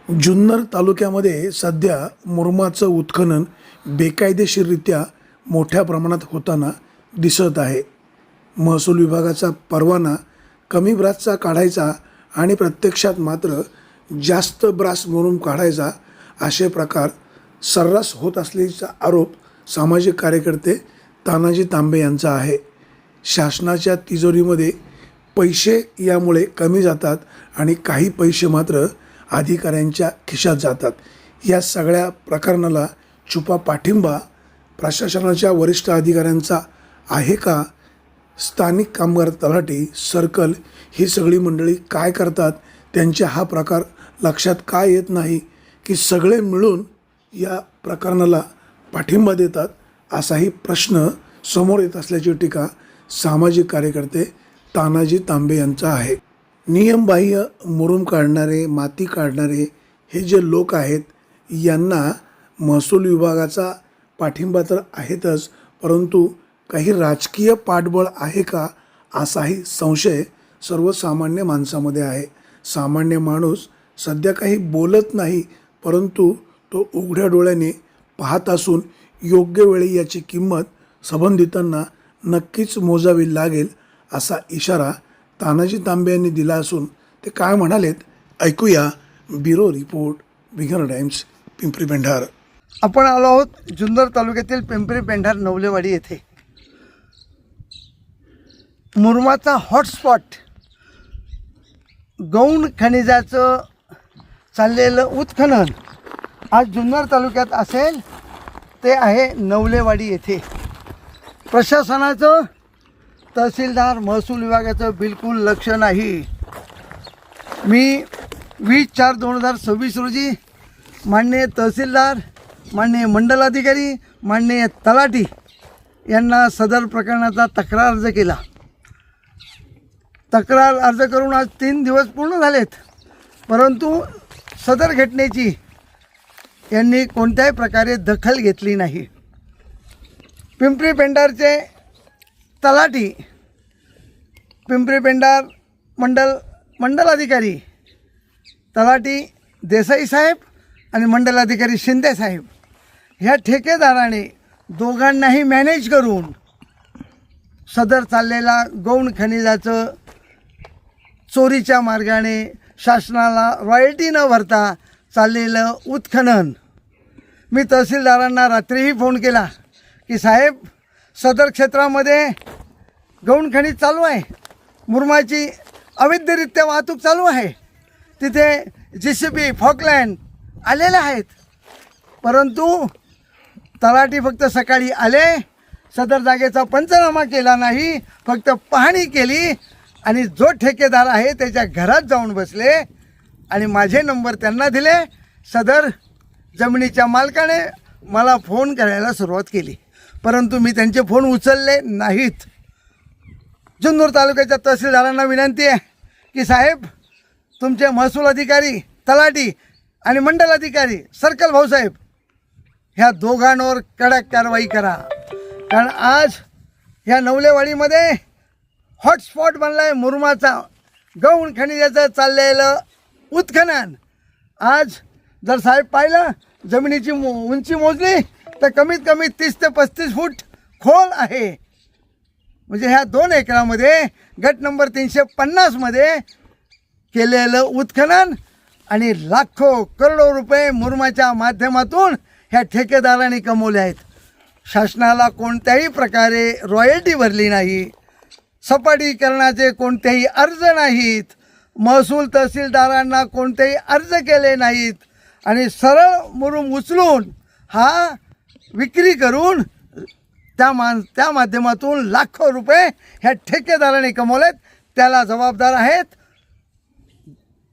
जुन्नर तालुक्यामध्ये सध्या मुरुमाचं उत्खनन बेकायदेशीररित्या मोठ्या प्रमाणात होताना दिसत आहे. महसूल विभागाचा परवाना कमी ब्रासचा काढायचा आणि प्रत्यक्षात मात्र जास्त ब्रास मुरुम काढायचा असे प्रकार सर्रास होत असल्याचा आरोप सामाजिक कार्यकर्ते तानाजी तांबे यांचा आहे. शासनाच्या तिजोरीमध्ये पैसे यामुळे कमी जातात आणि काही पैसे मात्र अधिकाऱ्यांच्या खिशात जातात. या सगळ्या प्रकरणाला छुपा पाठिंबा प्रशासनाच्या वरिष्ठ अधिकाऱ्यांचा आहे का? स्थानिक कामगार तलाठी, सर्कल ही सगळी मंडळी काय करतात? त्यांच्या हा प्रकार लक्षात काय येत नाही की सगळे मिळून या प्रकरणाला पाठिंबा देतात? असाही प्रश्न समोर येत असल्याची टीका सामाजिक कार्यकर्ते तानाजी तांबे यांचा आहे. नियमबाह्य मुरुम काढणारे, माती काढणारे हे जे लोक आहेत यांना महसूल विभागाचा पाठिंबा तर आहेतच, परंतु काही राजकीय पाठबळ आहे का असाही संशय सर्वसामान्य माणसामध्ये आहे. सामान्य माणूस सध्या काही बोलत नाही, परंतु तो उघड्या डोळ्याने पाहत असून योग्य वेळी याची किंमत संबंधितांना नक्कीच मोजावी लागेल असा इशारा तानाजी तांबे यांनी दिला असून ते काय म्हणालेत ऐकूया. ब्युरो रिपोर्ट, विघ्न टाइम्स, पिंपरी पेंढार. आपण आलो आहोत जुन्नर तालुक्यातील पिंपरी पेंढार नवलेवाडी येथे. मुरुमाचा हॉटस्पॉट गौण खनिजाचं चाललेलं उत्खनन आज जुन्नर तालुक्यात असेल ते आहे नवलेवाडी येथे. प्रशासनाचं, तहसीलदार, महसूल विभागाचं बिलकुल लक्ष नाही. मी 20/4/2026 रोजी माननीय तहसीलदार, माननीय मंडलाधिकारी, माननीय तलाठी यांना सदर प्रकरणाचा तक्रार अर्ज केला. तक्रार अर्ज करून आज 3 दिवस पूर्ण झालेत, परंतु सदर घटनेची यांनी कोणत्याही प्रकारे दखल घेतली नाही. पिंपरी पेंढारचे तलाठी, पिंपरी पेंढार मंडलाधिकारी, तलाठी देसाई साहेब आणि मंडलाधिकारी शिंदे साहेब ह्या ठेकेदाराने दोघांनाही मॅनेज करून सदर चाललेला गौण खनिजाचं चोरीच्या मार्गाने शासनाला रॉयल्टी न भरता चाललेलं उत्खनन. मी तहसीलदारांना रात्रीही फोन केला की साहेब, सदर क्षेत्रामध्ये गौण खनिज चालू आहे, मुरुमाची अवैधरित्या वाहतूक चालू आहे, तिथे JCB, फॉकलँड आलेले आहेत. परंतु तलाठी फक्त सकाळी आले, सदर जागेचा पंचनामा केला नाही, फक्त पाहणी केली आणि जो ठेकेदार आहे त्याच्या घरात जाऊन बसले आणि माझे नंबर त्यांना दिले. सदर जमिनीच्या मालकाने मला फोन करायला सुरुवात केली, परंतु मी त्यांचे फोन उचलले नाहीत. जुन्नर तालुक्याच्या तहसीलदारांना विनंती आहे की साहेब, तुमचे महसूल अधिकारी, तलाठी आणि मंडलाधिकारी, सर्कल भाऊसाहेब ह्या दोघांवर कडक कारवाई करा. कारण आज ह्या नवलेवाडीमध्ये हॉटस्पॉट बनला आहे मुरुमाचा, गौण खनिजाचं चाललेलं उत्खनन. आज जर साहेब पाहिलं, जमिनीची उंची मोजली तर कमीत कमी 30 ते 35 फूट खोल आहे. म्हणजे ह्या 2 एकरामध्ये गट नंबर 350मध्ये केलेलं उत्खनन आणि लाखो करोडो रुपये मुरुमाच्या माध्यमातून ह्या ठेकेदारांनी कमवले आहेत. शासनाला कोणत्याही प्रकारे रॉयल्टी भरली नाही, सपाटीकरणाचे कोणतेही अर्ज नाहीत, महसूल तहसीलदारांना कोणतेही अर्ज केले नाहीत आणि सरळ मुरुम उचलून हा विक्री करून त्या माध्यमातून लाखो रुपये ह्या ठेकेदाराने कमवलेत. त्याला जबाबदार आहेत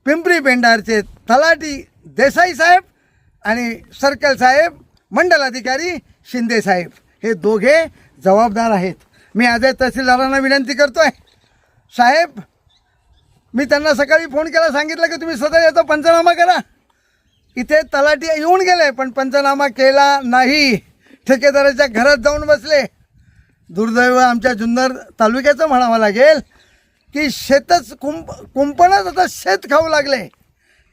पिंपरी पेंढारचे तलाठी देसाई साहेब आणि सर्कल साहेब, मंडलाधिकारी शिंदे साहेब, हे दोघे जबाबदार आहेत. मी आज तहसीलदारांना विनंती करतोय, साहेब, मी त्यांना सकाळी फोन केला, सांगितलं की तुम्ही सदर याचा पंचनामा करा. इथे तलाठी येऊन गेले पण पंचनामा केला नाही, ठेकेदाराच्या घरात जाऊन बसले. दुर्दैव आमच्या जुन्नर तालुक्याचं म्हणावं लागेल की शेतच कुंपणच आता शेत खाऊ लागले.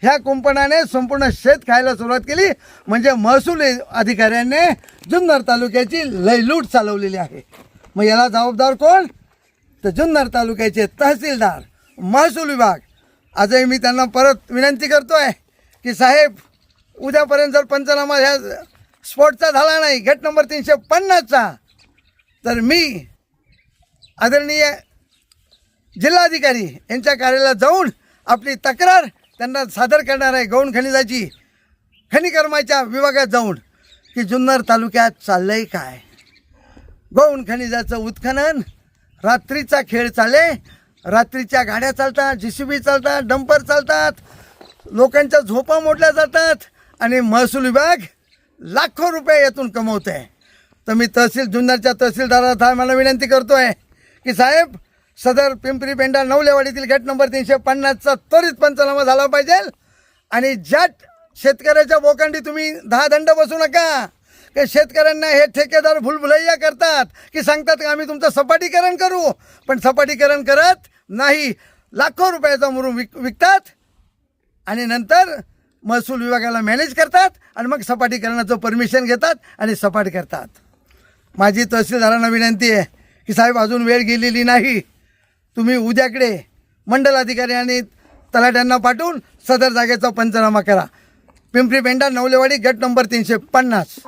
ह्या कुंपणाने संपूर्ण शेत खायला सुरुवात केली. म्हणजे महसूल अधिकाऱ्यांनी जुन्नर तालुक्याची लयलूट चालवलेली आहे. मग याला जबाबदार कोण? तर जुन्नर तालुक्याचे तहसीलदार, महसूल विभाग. आजही मी त्यांना परत विनंती करतोय की साहेब, उद्यापर्यंत जर पंचनामा ह्या स्पॉटचा झाला नाही, गट नंबर 350चा, तर मी आदरणीय जिल्हाधिकारी यांच्या कार्यालयात जाऊन आपली तक्रार त्यांना सादर करणार आहे. गौण खनिजाची खनिकर्माच्या विभागात जाऊन की जुन्नर तालुक्यात चाललंय काय. गौण खनिजाचं उत्खनन रात्रीचा खेळ चाले. रात्रीच्या गाड्या चालतात, JCB चालतात, डंपर चालतात, लोकांच्या झोपा मोडल्या जातात आणि महसूल विभाग लाखो रुपये यातून कमवत आहे. तर मी जुन्नरच्या तहसीलदाराला मला विनंती करतोय की साहेब, सदर पिंपरी पेंडा नवलेवाडीतील गट नंबर 350चा त्वरित पंचनामा झाला पाहिजे. आणि ज्या शेतकऱ्याच्या बोकांडी तुम्ही 10 दंड बसू नका. की शेतकऱ्यांना हे ठेकेदार भुलभुलैया करतात की सांगतात की आम्ही तुमचं सपाटीकरण करू, पण सपाटीकरण करत नाही. लाखो रुपयाचा मुरुम विकतात आणि नंतर महसूल विभागाला मॅनेज करतात आणि मग सपाटीकरणाचं परमिशन घेतात आणि सपाट करतात. माझी तहसीलदारांना विनंती आहे की साहेब, अजून वेळ गेलेली नाही. तुम्ही उद्याकडे मंडल अधिकारी आणि तलाट्यांना पाठवून सदर जागेचा पंचनामा करा. पिंपरी पेंडा नवलेवाडी गट नंबर 350.